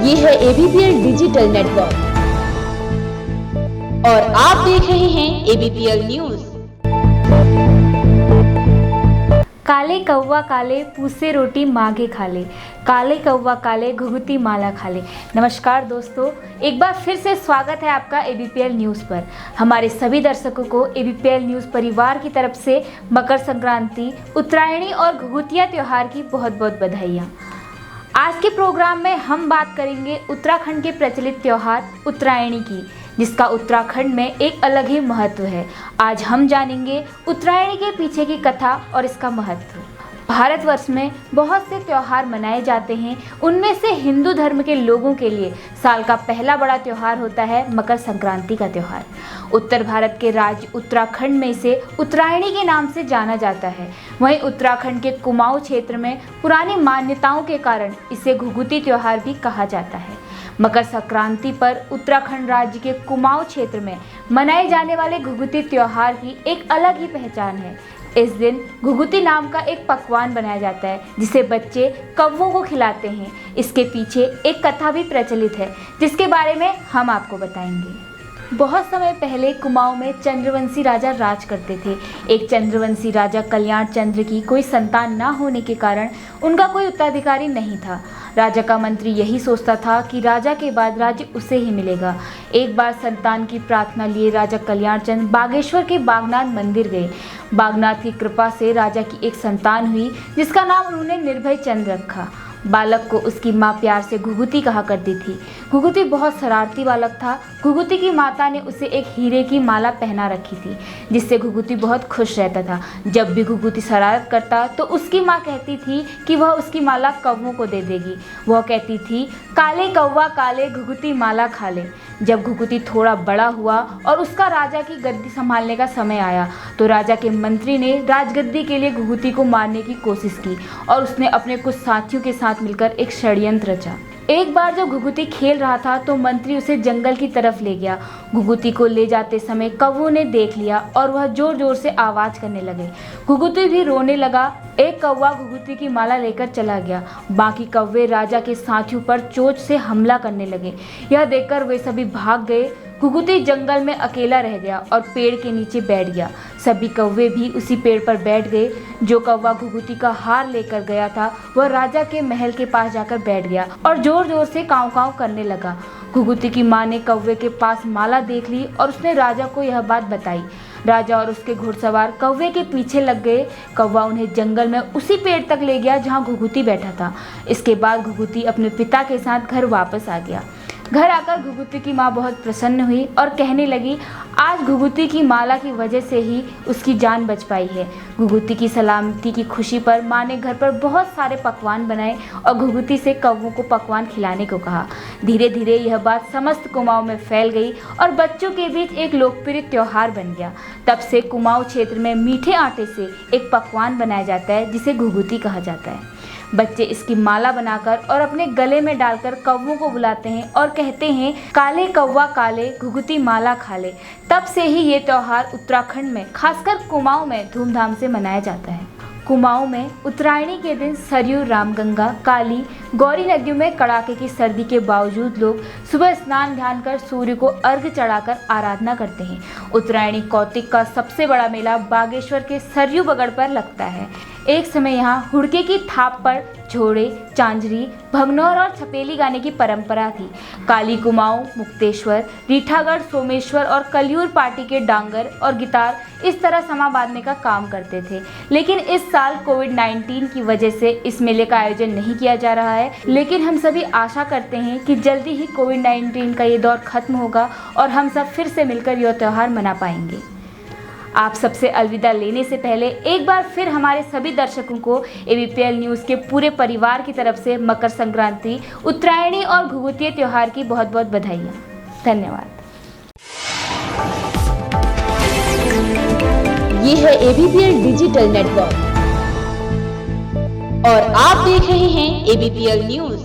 ये है एबीपीएल digital network और आप देख रहे हैं एबीपीएल न्यूज। काले कौवा काले पूसे रोटी माघे खाले, काले कौवा काले घुघुती माला खाले। नमस्कार दोस्तों, एक बार फिर से स्वागत है आपका एबीपीएल न्यूज़ पर। हमारे सभी दर्शकों को एबीपीएल न्यूज़ परिवार की तरफ से मकर संक्रांति, उत्तरायणी और घुघुतिया त्यौहार की बहुत बहुत बधाइयाँ। आज के प्रोग्राम में हम बात करेंगे उत्तराखंड के प्रचलित त्यौहार उत्तरायणी की, जिसका उत्तराखंड में एक अलग ही महत्व है। आज हम जानेंगे उत्तरायणी के पीछे की कथा और इसका महत्व। भारतवर्ष में बहुत से त्यौहार मनाए जाते हैं, उनमें से हिंदू धर्म के लोगों के लिए साल का पहला बड़ा त्यौहार होता है मकर संक्रांति का त्यौहार। उत्तर भारत के राज्य उत्तराखंड में इसे उत्तरायणी के नाम से जाना जाता है। वहीं उत्तराखंड के कुमाऊं क्षेत्र में पुरानी मान्यताओं के कारण इसे घुघुती त्यौहार भी कहा जाता है। मकर संक्रांति पर उत्तराखंड राज्य के कुमाऊं क्षेत्र में मनाए जाने वाले घुघुती त्यौहार की एक अलग ही पहचान है। इस दिन घुघुती नाम का एक पकवान बनाया जाता है, जिसे बच्चे कौवों को खिलाते हैं। इसके पीछे एक कथा भी प्रचलित है, जिसके बारे में हम आपको बताएंगे। बहुत समय पहले कुमाऊं में चंद्रवंशी राजा राज करते थे। एक चंद्रवंशी राजा कल्याण चंद्र की कोई संतान न होने के कारण उनका कोई उत्तराधिकारी नहीं था। राजा का मंत्री यही सोचता था कि राजा के बाद राज्य उसे ही मिलेगा। एक बार संतान की प्रार्थना लिए राजा कल्याण चंद्र बागेश्वर के बागनाथ मंदिर गए। बागनाथ की कृपा से राजा की एक संतान हुई, जिसका नाम उन्होंने निर्भय चंद्र रखा। बालक को उसकी माँ प्यार से घुघुती कहा करती थी। घुघुती बहुत शरारती बालक था। घुघुती की माता ने उसे एक हीरे की माला पहना रखी थी, जिससे घुघुती बहुत खुश रहता था। जब भी घुघुती शरारत करता तो उसकी माँ कहती थी कि वह उसकी माला कौवों को दे देगी। वह कहती थी, काले कौवा काले घुघुती माला खा ले। जब घुघुती थोड़ा बड़ा हुआ और उसका राजा की गद्दी संभालने का समय आया, तो राजा के मंत्री ने राजगद्दी के लिए घुघुती को मारने की कोशिश की और उसने अपने कुछ साथियों के साथ मिलकर एक षड्यंत्र रचा। एक बार जब घुघुती खेल रहा था तो मंत्री उसे जंगल की तरफ ले गया। घुघुती को ले जाते समय कौवों ने देख लिया और वह जोर जोर से आवाज करने लगे। घुघुती भी रोने लगा। एक कौवा घुघुती की माला लेकर चला गया। बाकी कौवे राजा के साथियों पर चोंच से हमला करने लगे। यह देखकर वे सभी भाग गए। घुघुती जंगल में अकेला रह गया और पेड़ के नीचे बैठ गया। सभी कौवे भी उसी पेड़ पर बैठ गए। जो कौवा घुघुती का हार लेकर गया था, वह राजा के महल के पास जाकर बैठ गया और जोर जोर से काँव काँव करने लगा। घुघुती की माँ ने कौवे के पास माला देख ली और उसने राजा को यह बात बताई। राजा और उसके घुड़सवार कौवे के पीछे लग गए। कौवा उन्हें जंगल में उसी पेड़ तक ले गया जहाँ घुघुती बैठा था। इसके बाद घुघुती अपने पिता के साथ घर वापस आ गया। घर आकर घुघुती की माँ बहुत प्रसन्न हुई और कहने लगी, आज घुघुती की माला की वजह से ही उसकी जान बच पाई है। घुघुती की सलामती की खुशी पर माँ ने घर पर बहुत सारे पकवान बनाए और घुघुती से कौवों को पकवान खिलाने को कहा। धीरे धीरे यह बात समस्त कुमाऊं में फैल गई और बच्चों के बीच एक लोकप्रिय त्यौहार बन गया। तब से कुमाऊं क्षेत्र में मीठे आटे से एक पकवान बनाया जाता है, जिसे घुघुती कहा जाता है। बच्चे इसकी माला बनाकर और अपने गले में डालकर कौवों को बुलाते हैं और कहते हैं, काले कौवा काले घुघुती माला खा ले। तब से ही ये त्यौहार उत्तराखंड में, खासकर कुमाऊं में धूमधाम से मनाया जाता है। कुमाऊं में उत्तरायणी के दिन सरयू, रामगंगा, काली, गौरी नदियों में कड़ाके की सर्दी के बावजूद लोग सुबह स्नान ध्यान कर सूर्य को अर्घ्य चढ़ाकर आराधना करते हैं। उत्तरायणी कौतिक का सबसे बड़ा मेला बागेश्वर के सरयू बगड़ पर लगता है। एक समय यहाँ हुड़के की थाप पर झोड़े, चांजरी, भगनौर और छपेली गाने की परंपरा थी। काली कुमाऊं, मुक्तेश्वर, रीठागढ़, सोमेश्वर और कलियूर पार्टी के डांगर और गिटार इस तरह समा बांधने का काम करते थे। लेकिन इस साल कोविड-19 की वजह से इस मेले का आयोजन नहीं किया जा रहा है। लेकिन हम सभी आशा करते हैं कि जल्दी ही कोविड-19 का ये दौर खत्म होगा और हम सब फिर से मिलकर यह त्यौहार मना पाएंगे। आप सबसे अलविदा लेने से पहले एक बार फिर हमारे सभी दर्शकों को एबीपीएल न्यूज़ के पूरे परिवार की तरफ से मकर संक्रांति, उत्तरायणी और घुघुतिया त्यौहार की बहुत बहुत बधाइयाँ। धन्यवाद। ये है एबीपीएल डिजिटल नेटवर्क और आप देख रहे हैं एबीपीएल न्यूज।